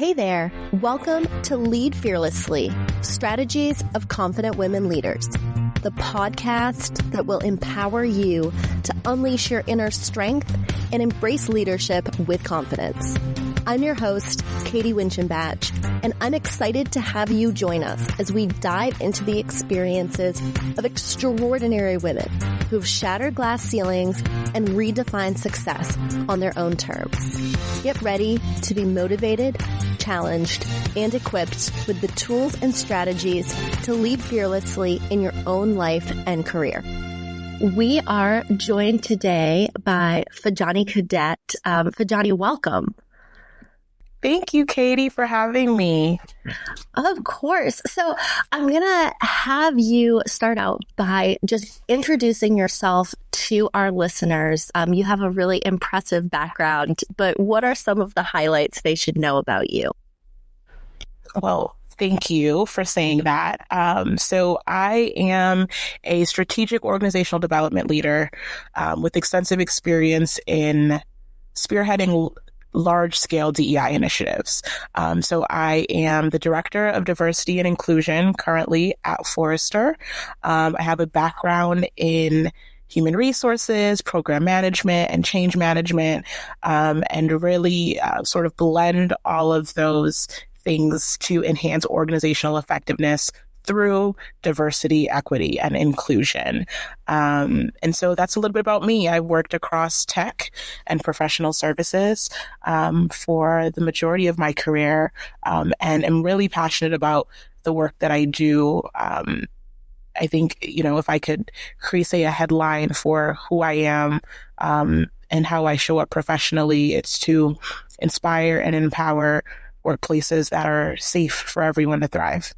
Hey there. Welcome to Lead Fearlessly, Strategies of Confident Women Leaders, the podcast that will empower you to unleash your inner strength and embrace leadership with confidence. I'm your host, Katie Winchenbach, and I'm excited to have you join us as we dive into the experiences of extraordinary women who've shattered glass ceilings and redefined success on their own terms. Get ready to be motivated, challenged, and equipped with the tools and strategies to lead fearlessly in your own life and career. We are joined today by Fadjanie Cadet. Fadjanie, welcome. Thank you, Katie, for having me. Of course. So I'm going to have you start out by just introducing yourself to our listeners. You have a really impressive background, but what are some of the highlights they should know about you? Well, thank you for saying that. So I am a strategic organizational development leader with extensive experience in spearheading large-scale DEI initiatives. So I am the Director of Diversity and Inclusion currently at Forrester. I have a background in human resources, program management, and change management, and really sort of blend all of those things to enhance organizational effectiveness through diversity, equity, and inclusion. And so that's a little bit about me. I worked across tech and professional services for the majority of my career, and am really passionate about the work that I do. I think, if I could create a headline for who I am and how I show up professionally, it's to inspire and empower workplaces that are safe for everyone to thrive.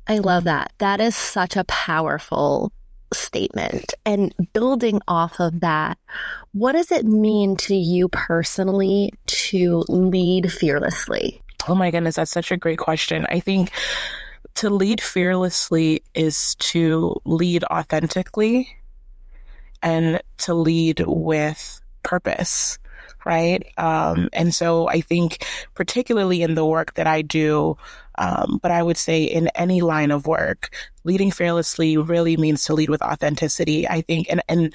I love that. That is such a powerful statement. And building off of that, what does it mean to you personally to lead fearlessly? Oh my goodness, that's such a great question. I think to lead fearlessly is to lead authentically and to lead with purpose, right? And so I think particularly in the work that I do, but I would say in any line of work, leading fearlessly really means to lead with authenticity, I think. And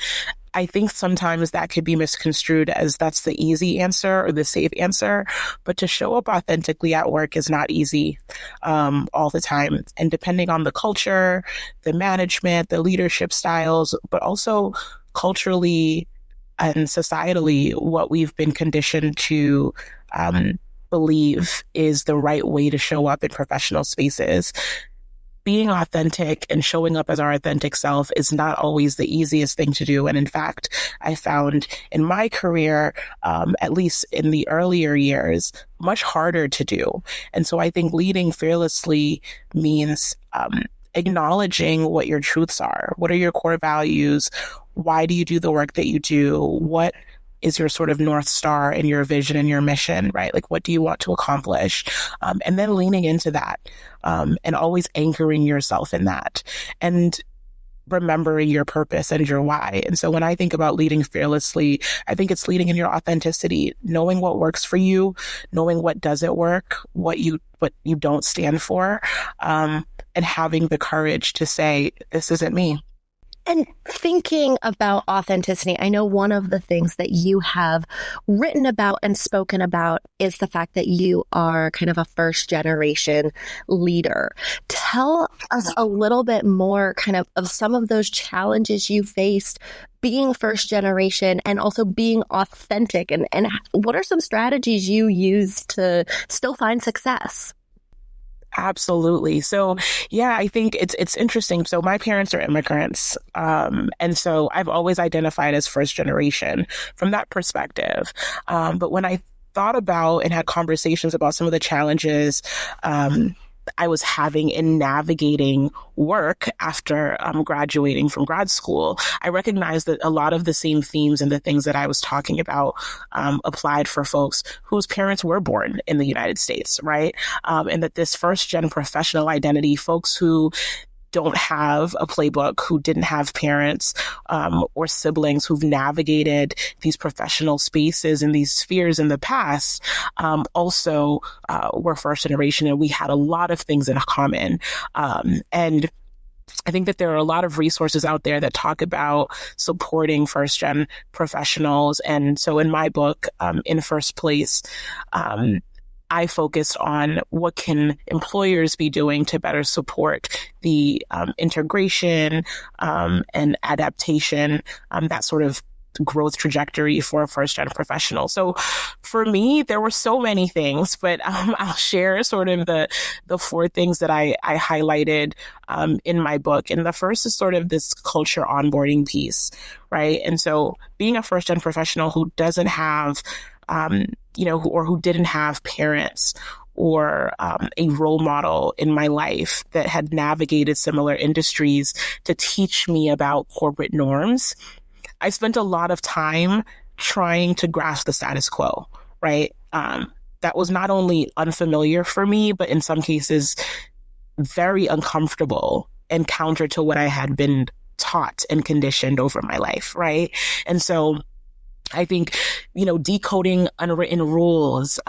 I think sometimes that could be misconstrued as that's the easy answer or the safe answer, but to show up authentically at work is not easy all the time. And depending on the culture, the management, the leadership styles, but also culturally and societally, what we've been conditioned to believe is the right way to show up in professional spaces. Being authentic and showing up as our authentic self is not always the easiest thing to do. And in fact, I found in my career, at least in the earlier years, much harder to do. And so I think leading fearlessly means acknowledging what your truths are. What are your core values? Why do you do the work that you do? What is your sort of North Star and your vision and your mission, right? Like, what do you want to accomplish? And then leaning into that, and always anchoring yourself in that and remembering your purpose and your why. And so when I think about leading fearlessly, I think it's leading in your authenticity, knowing what works for you, knowing what doesn't work, what you don't stand for, and having the courage to say, this isn't me. And thinking about authenticity, I know one of the things that you have written about and spoken about is the fact that you are kind of a first generation leader. Tell us a little bit more kind of some of those challenges you faced being first generation and also being authentic, and what are some strategies you use to still find success? Absolutely. So, yeah, I think it's interesting. So my parents are immigrants. And so I've always identified as first generation from that perspective. But when I thought about and had conversations about some of the challenges I was having in navigating work after graduating from grad school, I recognized that a lot of the same themes and the things that I was talking about applied for folks whose parents were born in the United States, right? And that this first gen professional identity, folks who don't have a playbook, who didn't have parents or siblings who've navigated these professional spaces and these spheres in the past, also were first generation, and we had a lot of things in common. And I think that there are a lot of resources out there that talk about supporting first-gen professionals. And so in my book, In First Place, I focused on what can employers be doing to better support the integration and adaptation, that sort of growth trajectory for a first-gen professional. So for me, there were so many things, but I'll share sort of the four things that I highlighted in my book. And the first is sort of this culture onboarding piece, right? And so being a first-gen professional who doesn't have who didn't have parents or a role model in my life that had navigated similar industries to teach me about corporate norms, I spent a lot of time trying to grasp the status quo, right? That was not only unfamiliar for me, but in some cases, very uncomfortable and counter to what I had been taught and conditioned over my life, right? And so I think, decoding unwritten rules,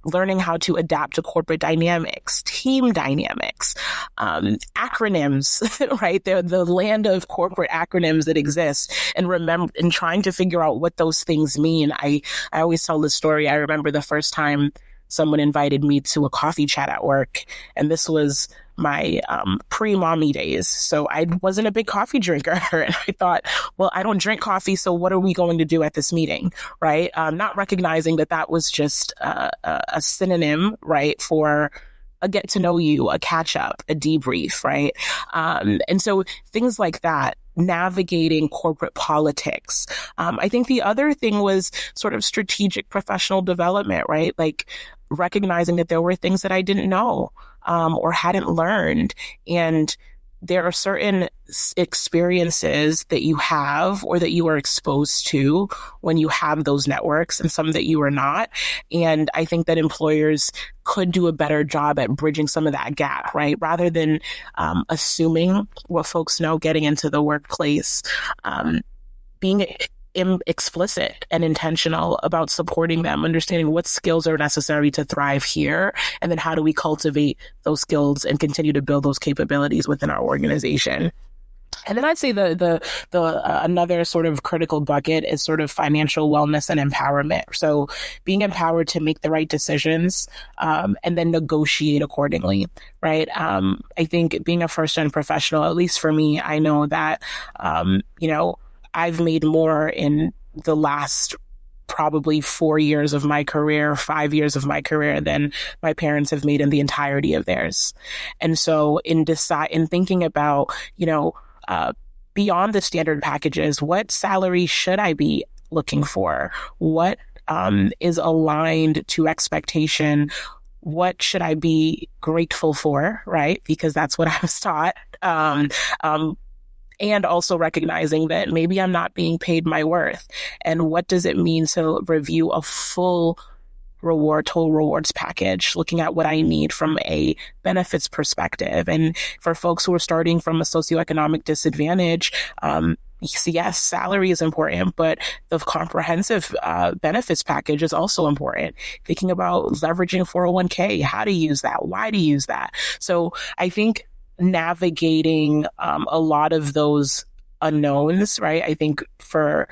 learning how to adapt to corporate dynamics, team dynamics, acronyms, right? The land of corporate acronyms that exist, and trying to figure out what those things mean. I always tell this story. I remember the first time someone invited me to a coffee chat at work, and this was my pre-mommy days. So I wasn't a big coffee drinker. And I thought, well, I don't drink coffee, so what are we going to do at this meeting, right? Not recognizing that was just a synonym, right, for a get to know you, a catch up, a debrief, right? And so things like that, navigating corporate politics. I think the other thing was sort of strategic professional development, right? Like recognizing that there were things that I didn't know or hadn't learned. And there are certain experiences that you have or that you are exposed to when you have those networks, and some that you are not. And I think that employers could do a better job at bridging some of that gap, right? Rather than assuming what folks know getting into the workplace, being explicit and intentional about supporting them, understanding what skills are necessary to thrive here, and then how do we cultivate those skills and continue to build those capabilities within our organization. And then I'd say the another sort of critical bucket is sort of financial wellness and empowerment. So being empowered to make the right decisions, and then negotiate accordingly, right? I think being a first-gen professional, at least for me, I know that, I've made more in the last probably 4 years of my career, 5 years of my career than my parents have made in the entirety of theirs. And so in thinking about, beyond the standard packages, what salary should I be looking for? What is aligned to expectation? What should I be grateful for, right? Because that's what I was taught. And also recognizing that maybe I'm not being paid my worth. And what does it mean to review a full total rewards package, looking at what I need from a benefits perspective. And for folks who are starting from a socioeconomic disadvantage, yes, salary is important, but the comprehensive benefits package is also important. Thinking about leveraging 401k, how to use that, why to use that. So I think navigating a lot of those unknowns, right? I think for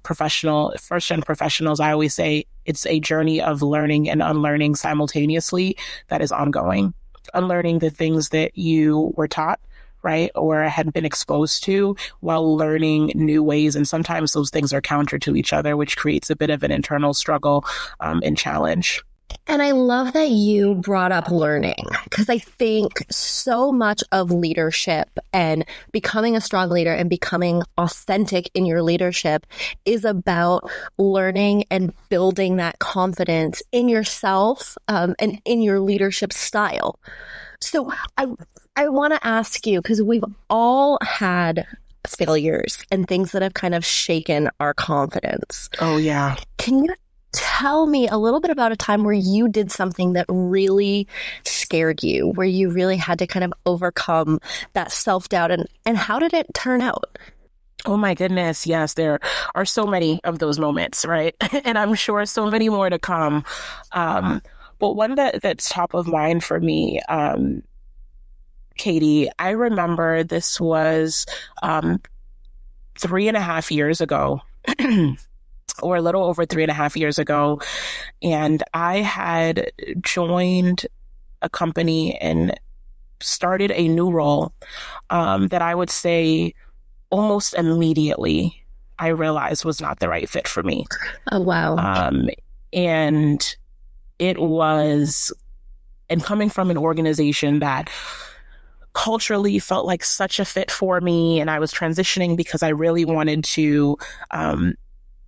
first-gen professionals, I always say it's a journey of learning and unlearning simultaneously that is ongoing. Unlearning the things that you were taught, right, or had been exposed to, while learning new ways. And sometimes those things are counter to each other, which creates a bit of an internal struggle and challenge. And I love that you brought up learning, because I think so much of leadership and becoming a strong leader and becoming authentic in your leadership is about learning and building that confidence in yourself and in your leadership style. So I want to ask you, because we've all had failures and things that have kind of shaken our confidence. Oh, yeah. Can Tell me a little bit about a time where you did something that really scared you, where you really had to kind of overcome that self-doubt, and how did it turn out? Oh my goodness. Yes, there are so many of those moments, right? And I'm sure so many more to come. But one that's top of mind for me, Katie, I remember this was 3.5 years ago, or a little over 3.5 years ago. And I had joined a company and started a new role that I would say almost immediately I realized was not the right fit for me. Oh, wow. And it was, and coming from an organization that culturally felt like such a fit for me, and I was transitioning because I really wanted to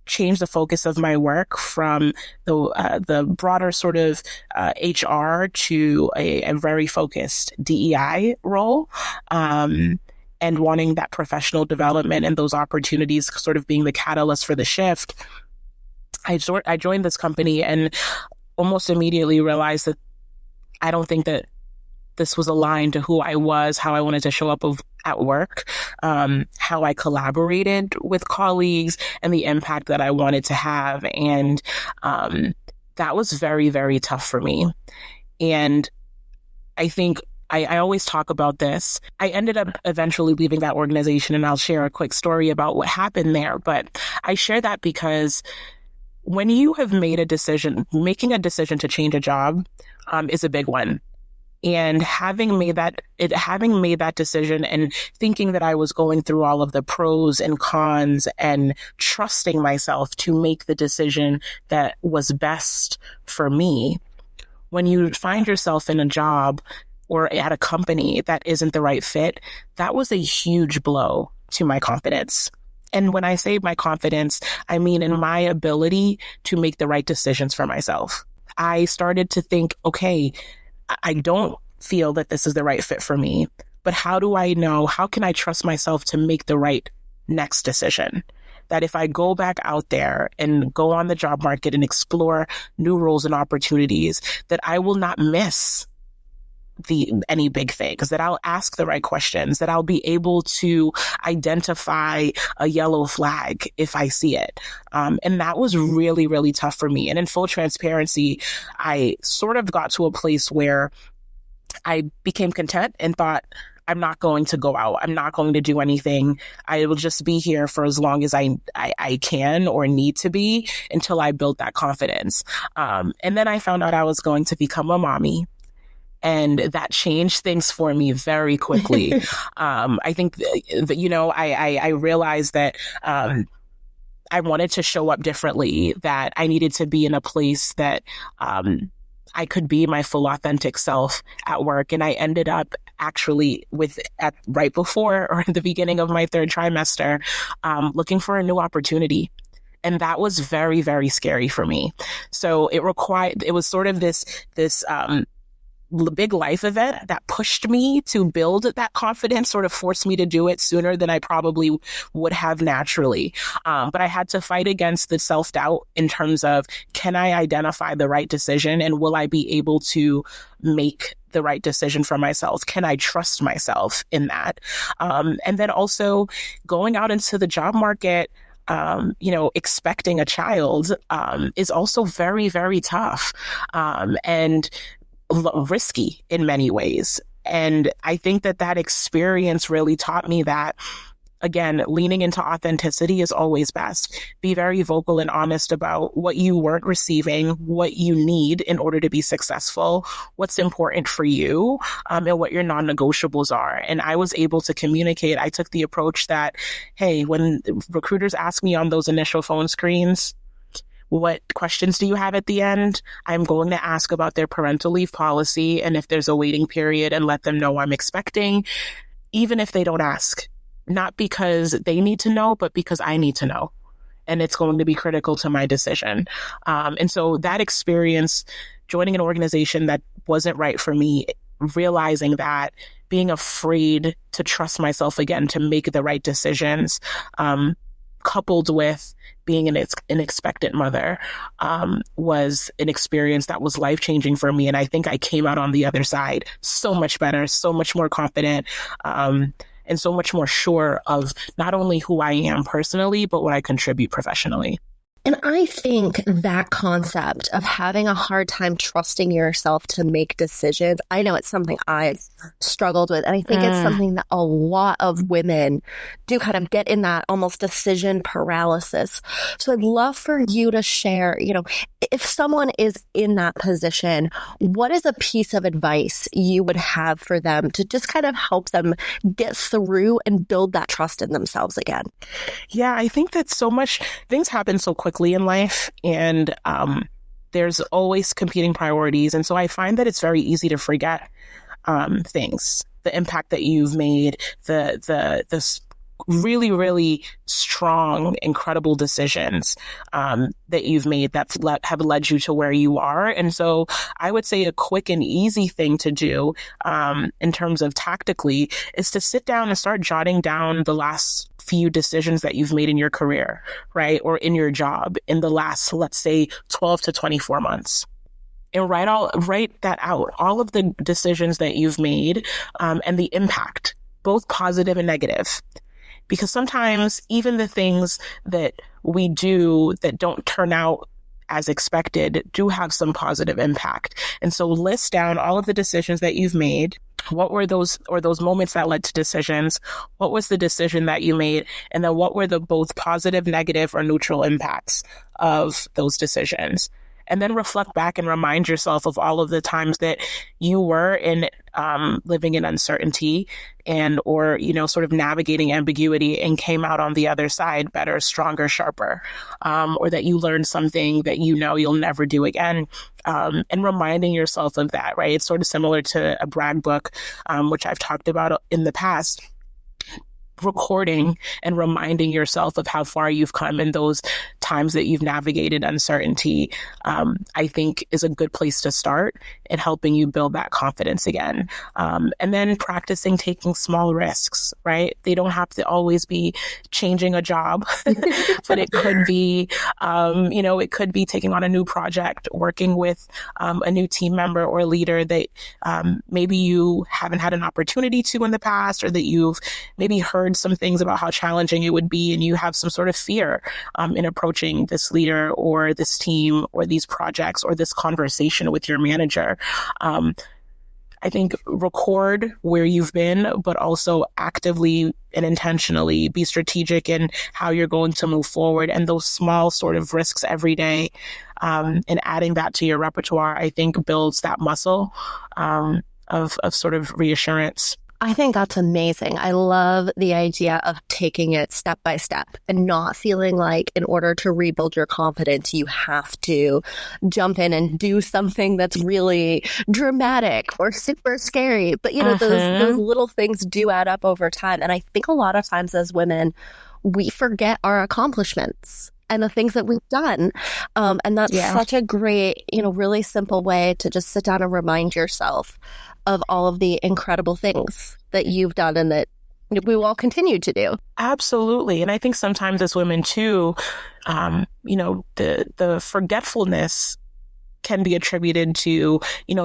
change the focus of my work from the broader sort of HR to a very focused DEI role. And wanting that professional development and those opportunities sort of being the catalyst for the shift, I joined this company and almost immediately realized that I don't think that this was aligned to who I was, how I wanted to show up at work, how I collaborated with colleagues, and the impact that I wanted to have. And that was very, very tough for me. And I think I always talk about this. I ended up eventually leaving that organization, and I'll share a quick story about what happened there. But I share that because when you have made a decision, making a decision to change a job is a big one. And having made that decision and thinking that I was going through all of the pros and cons and trusting myself to make the decision that was best for me, when you find yourself in a job or at a company that isn't the right fit, that was a huge blow to my confidence. And when I say my confidence, I mean in my ability to make the right decisions for myself. I started to think, okay, I don't feel that this is the right fit for me, but how do I know? How can I trust myself to make the right next decision? That if I go back out there and go on the job market and explore new roles and opportunities, that I will not miss any big things, that I'll ask the right questions, that I'll be able to identify a yellow flag if I see it. And that was really, really tough for me. And in full transparency, I sort of got to a place where I became content and thought, I'm not going to go out. I'm not going to do anything. I will just be here for as long as I can or need to be until I build that confidence. And then I found out I was going to become a mommy. And that changed things for me very quickly. I think that, I realized that I wanted to show up differently, that I needed to be in a place that I could be my full authentic self at work. And I ended up actually right before or at the beginning of my third trimester, looking for a new opportunity. And that was very, very scary for me. So it was sort of this big life event that pushed me to build that confidence, sort of forced me to do it sooner than I probably would have naturally. But I had to fight against the self-doubt in terms of, can I identify the right decision and will I be able to make the right decision for myself? Can I trust myself in that? And then also going out into the job market, expecting a child is also very, very tough. And risky in many ways. And I think that experience really taught me that, again, leaning into authenticity is always best. Be very vocal and honest about what you weren't receiving, what you need in order to be successful, what's important for you, and what your non-negotiables are. And I was able to communicate. I took the approach that, hey, when recruiters ask me on those initial phone screens, what questions do you have at the end? I'm going to ask about their parental leave policy and if there's a waiting period, and let them know I'm expecting, even if they don't ask. Not because they need to know, but because I need to know. And it's going to be critical to my decision. And so that experience, joining an organization that wasn't right for me, realizing that, being afraid to trust myself again, to make the right decisions, coupled with being an expectant mother, was an experience that was life-changing for me. And I think I came out on the other side so much better, so much more confident, and so much more sure of not only who I am personally, but what I contribute professionally. And I think that concept of having a hard time trusting yourself to make decisions, I know it's something I've struggled with. And I think it's something that a lot of women do kind of get in that almost decision paralysis. So I'd love for you to share, if someone is in that position, what is a piece of advice you would have for them to just kind of help them get through and build that trust in themselves again? Yeah, I think that so much things happen so quickly in life, and there's always competing priorities. And so I find that it's very easy to forget things, the impact that you've made, the really, really strong, incredible decisions that you've made that have led you to where you are. And so I would say a quick and easy thing to do in terms of tactically is to sit down and start jotting down the last few decisions that you've made in your career, right? Or in your job in the last, let's say, 12 to 24 months. And write that out, all of the decisions that you've made and the impact, both positive and negative. Because sometimes even the things that we do that don't turn out as expected do have some positive impact. And so list down all of the decisions that you've made. What were those moments that led to decisions? What was the decision that you made? And then what were the both positive, negative, or neutral impacts of those decisions? And then reflect back and remind yourself of all of the times that you were living in uncertainty or sort of navigating ambiguity and came out on the other side better, stronger, sharper, or that you learned something that you'll never do again, and reminding yourself of that, right? It's sort of similar to a brag book, which I've talked about in the past. Recording and reminding yourself of how far you've come in those times that you've navigated uncertainty, I think is a good place to start in helping you build that confidence again. And then practicing taking small risks, right? They don't have to always be changing a job, but it could be, it could be taking on a new project, working with a new team member or leader that maybe you haven't had an opportunity to in the past, or that you've maybe heard some things about how challenging it would be, and you have some sort of fear in approaching this leader or this team or these projects or this conversation with your manager. I think record where you've been, but also actively and intentionally be strategic in how you're going to move forward, and those small sort of risks every day, and adding that to your repertoire, I think builds that muscle of sort of reassurance. I think that's amazing. I love the idea of taking it step by step and not feeling like in order to rebuild your confidence, you have to jump in and do something that's really dramatic or super scary. But, those little things do add up over time. And I think a lot of times as women, we forget our accomplishments and the things that we've done. And that's such a great, really simple way to just sit down and remind yourself of all of the incredible things that you've done and that we will continue to do. Absolutely. And I think sometimes as women too, the forgetfulness can be attributed to,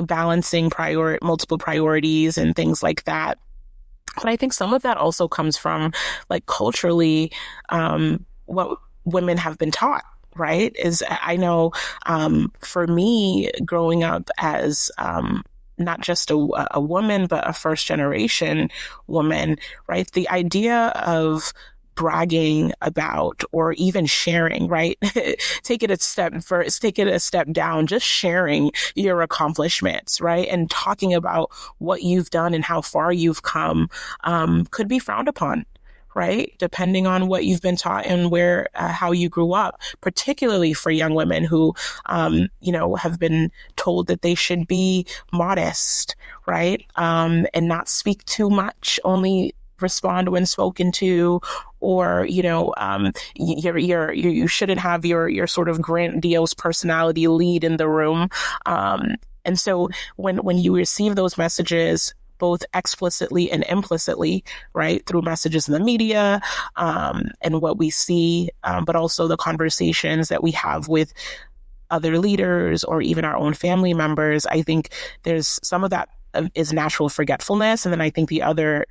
balancing multiple priorities and things like that. But I think some of that also comes from culturally, what women have been taught, right? I know for me growing up as not just a woman, but a first generation woman, right? The idea of bragging about or even sharing, right? Take it a step down, just sharing your accomplishments, right? And talking about what you've done and how far you've come could be frowned upon, right? Depending on what you've been taught and how you grew up, particularly for young women who, have been told that they should be modest, right? And not speak too much, only respond when spoken to, or, you shouldn't have your sort of grandiose personality lead in the room. And so when you receive those messages, both explicitly and implicitly, right, through messages in the media and what we see, but also the conversations that we have with other leaders or even our own family members. I think there's some of that is natural forgetfulness. And then I think the other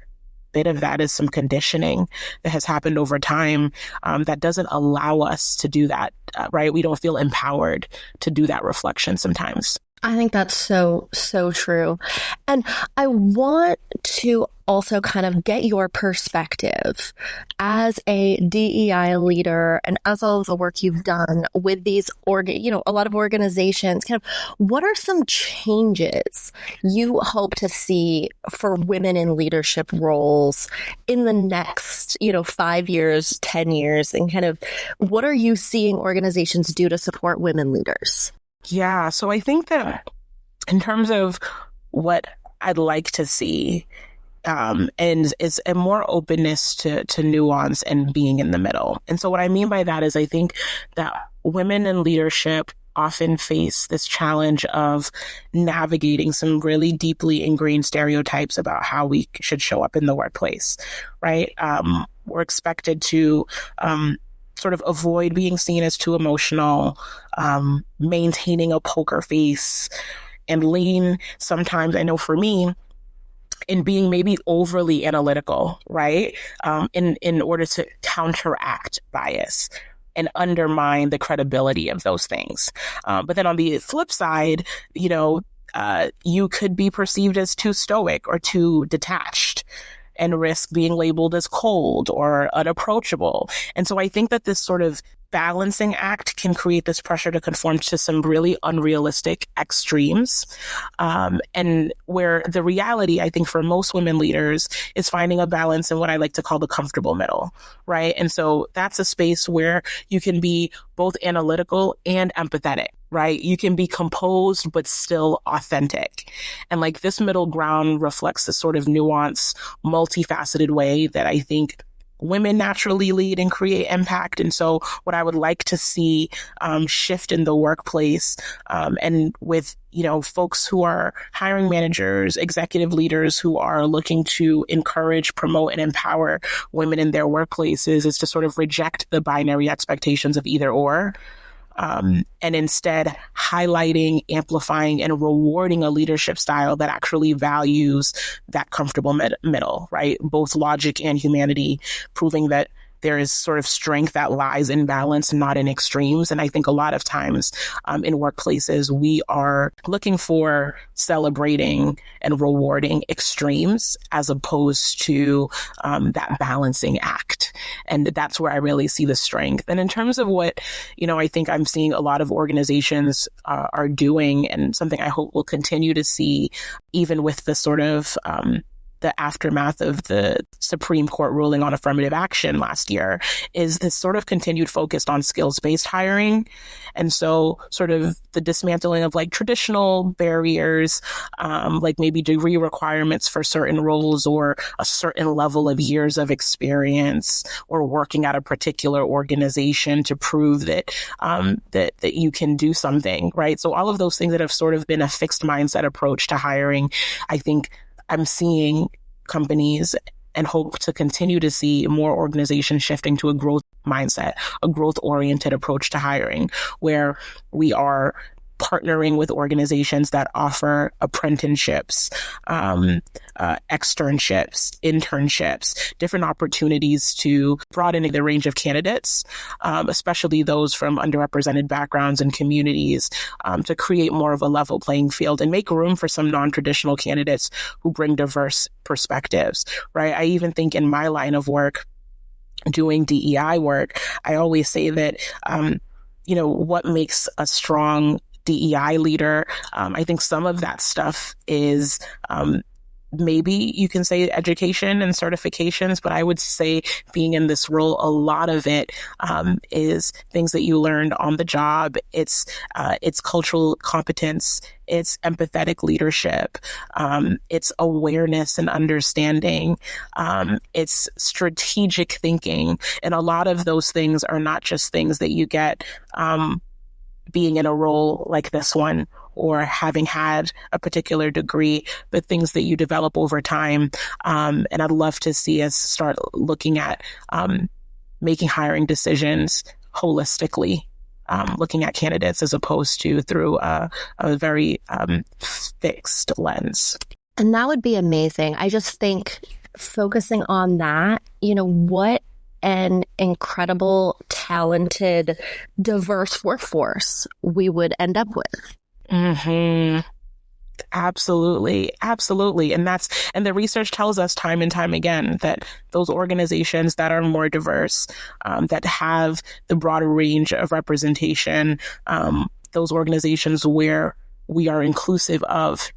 bit of that is some conditioning that has happened over time that doesn't allow us to do that, right? We don't feel empowered to do that reflection sometimes. I think that's so true. And I want to also kind of get your perspective as a DEI leader and as all of the work you've done with these, a lot of organizations, kind of what are some changes you hope to see for women in leadership roles in the next, 5 years, 10 years, and kind of what are you seeing organizations do to support women leaders? Yeah, so I think that in terms of what I'd like to see, and is a more openness to nuance and being in the middle. And so what I mean by that is I think that women in leadership often face this challenge of navigating some really deeply ingrained stereotypes about how we should show up in the workplace, right? We're expected to sort of avoid being seen as too emotional, maintaining a poker face, and lean sometimes, I know for me, in being maybe overly analytical, right? In order to counteract bias and undermine the credibility of those things. But then on the flip side, you could be perceived as too stoic or too detached and risk being labeled as cold or unapproachable. And so I think that this sort of balancing act can create this pressure to conform to some really unrealistic extremes. And where the reality, I think, for most women leaders is finding a balance in what I like to call the comfortable middle, right? And so that's a space where you can be both analytical and empathetic, right? You can be composed, but still authentic. And like this middle ground reflects this sort of nuanced, multifaceted way that I think women naturally lead and create impact. And so what I would like to see shift in the workplace and with, folks who are hiring managers, executive leaders who are looking to encourage, promote, and empower women in their workplaces is to sort of reject the binary expectations of either or. And instead highlighting, amplifying, and rewarding a leadership style that actually values that comfortable middle, right? Both logic and humanity, proving that there is sort of strength that lies in balance, not in extremes. And I think a lot of times in workplaces, we are looking for celebrating and rewarding extremes as opposed to that balancing act. And that's where I really see the strength. And in terms of what, I think I'm seeing a lot of organizations are doing, and something I hope we'll continue to see, even with the sort of the aftermath of the Supreme Court ruling on affirmative action last year, is this sort of continued focus on skills-based hiring. And so sort of the dismantling of like traditional barriers, like maybe degree requirements for certain roles or a certain level of years of experience or working at a particular organization to prove that that you can do something, right? So all of those things that have sort of been a fixed mindset approach to hiring, I think I'm seeing companies and hope to continue to see more organizations shifting to a growth mindset, a growth-oriented approach to hiring, where we are partnering with organizations that offer apprenticeships, externships, internships, different opportunities to broaden the range of candidates, especially those from underrepresented backgrounds and communities, to create more of a level playing field and make room for some non-traditional candidates who bring diverse perspectives, right? I even think in my line of work, doing DEI work, I always say that, what makes a strong DEI leader. I think some of that stuff is maybe you can say education and certifications, but I would say being in this role, a lot of it is things that you learned on the job. It's cultural competence. It's empathetic leadership. It's awareness and understanding. It's strategic thinking. And a lot of those things are not just things that you get being in a role like this one or having had a particular degree, but things that you develop over time. And I'd love to see us start looking at making hiring decisions holistically, looking at candidates as opposed to through a very fixed lens. And that would be amazing. I just think focusing on that, what an incredible, talented, diverse workforce we would end up with. Mm-hmm. Absolutely. Absolutely. And the research tells us time and time again that those organizations that are more diverse, that have the broader range of representation, those organizations where we are inclusive of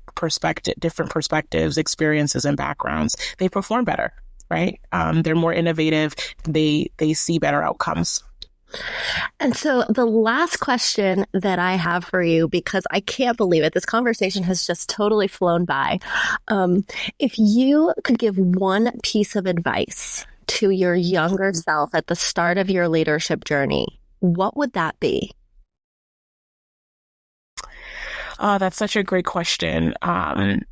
different perspectives, experiences, and backgrounds, they perform better, right? They're more innovative. They see better outcomes. And so the last question that I have for you, because I can't believe it, this conversation has just totally flown by. If you could give one piece of advice to your younger self at the start of your leadership journey, what would that be? That's such a great question. I'm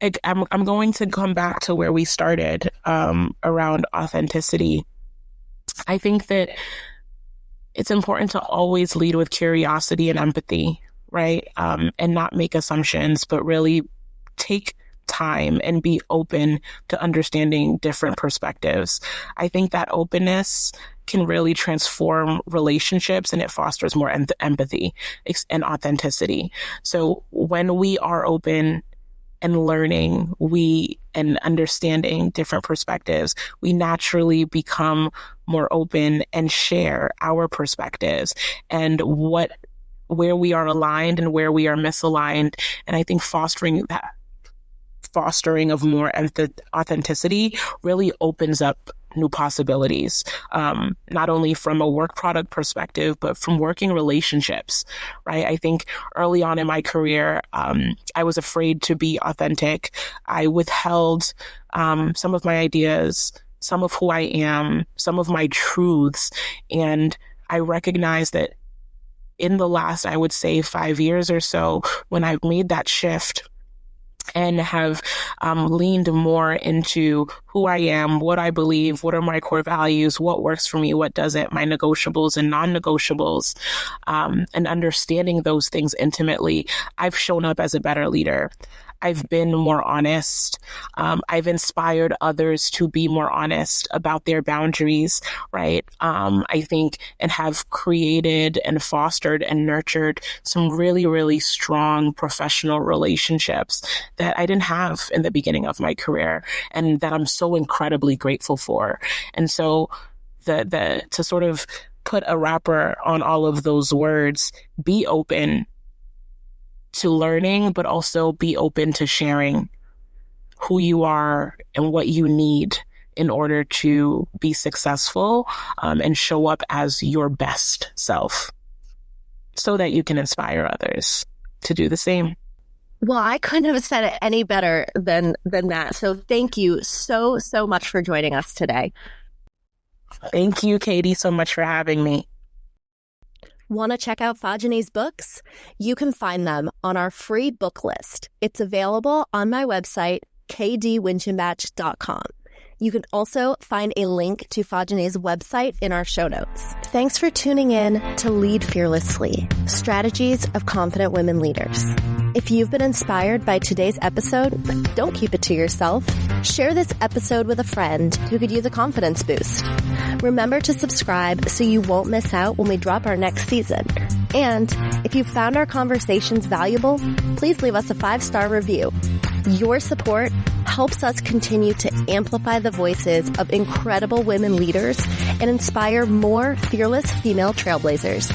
going to come back to where we started around authenticity. I think that it's important to always lead with curiosity and empathy, right? And not make assumptions, but really take time and be open to understanding different perspectives. I think that openness can really transform relationships, and it fosters more empathy and authenticity. So when we are open and learning and understanding different perspectives, we naturally become more open and share our perspectives and where we are aligned and where we are misaligned. And I think fostering of more authenticity really opens up new possibilities, not only from a work product perspective, but from working relationships, right? I think early on in my career, I was afraid to be authentic. I withheld some of my ideas, some of who I am, some of my truths. And I recognized that in the last, I would say 5 years or so, when I've made that shift and have leaned more into who I am, what I believe, what are my core values, what works for me, what doesn't, my negotiables and non-negotiables, and understanding those things intimately, I've shown up as a better leader. I've been more honest. I've inspired others to be more honest about their boundaries, right? I think, and have created and fostered and nurtured some really, really strong professional relationships that I didn't have in the beginning of my career, and that I'm so incredibly grateful for. And so to sort of put a wrapper on all of those words, be open to learning, but also be open to sharing who you are and what you need in order to be successful, and show up as your best self so that you can inspire others to do the same. Well, I couldn't have said it any better than that. So thank you so much for joining us today. Thank you, Katie, so much for having me. Want to check out Fadjanie's books? You can find them on our free book list. It's available on my website, kdwinchenbach.com. You can also find a link to Fadjanie's website in our show notes. Thanks for tuning in to Lead Fearlessly, Strategies of Confident Women Leaders. If you've been inspired by today's episode, don't keep it to yourself. Share this episode with a friend who could use a confidence boost. Remember to subscribe so you won't miss out when we drop our next season. And if you found our conversations valuable, please leave us a 5-star review. Your support helps us continue to amplify the voices of incredible women leaders and inspire more fearless female trailblazers.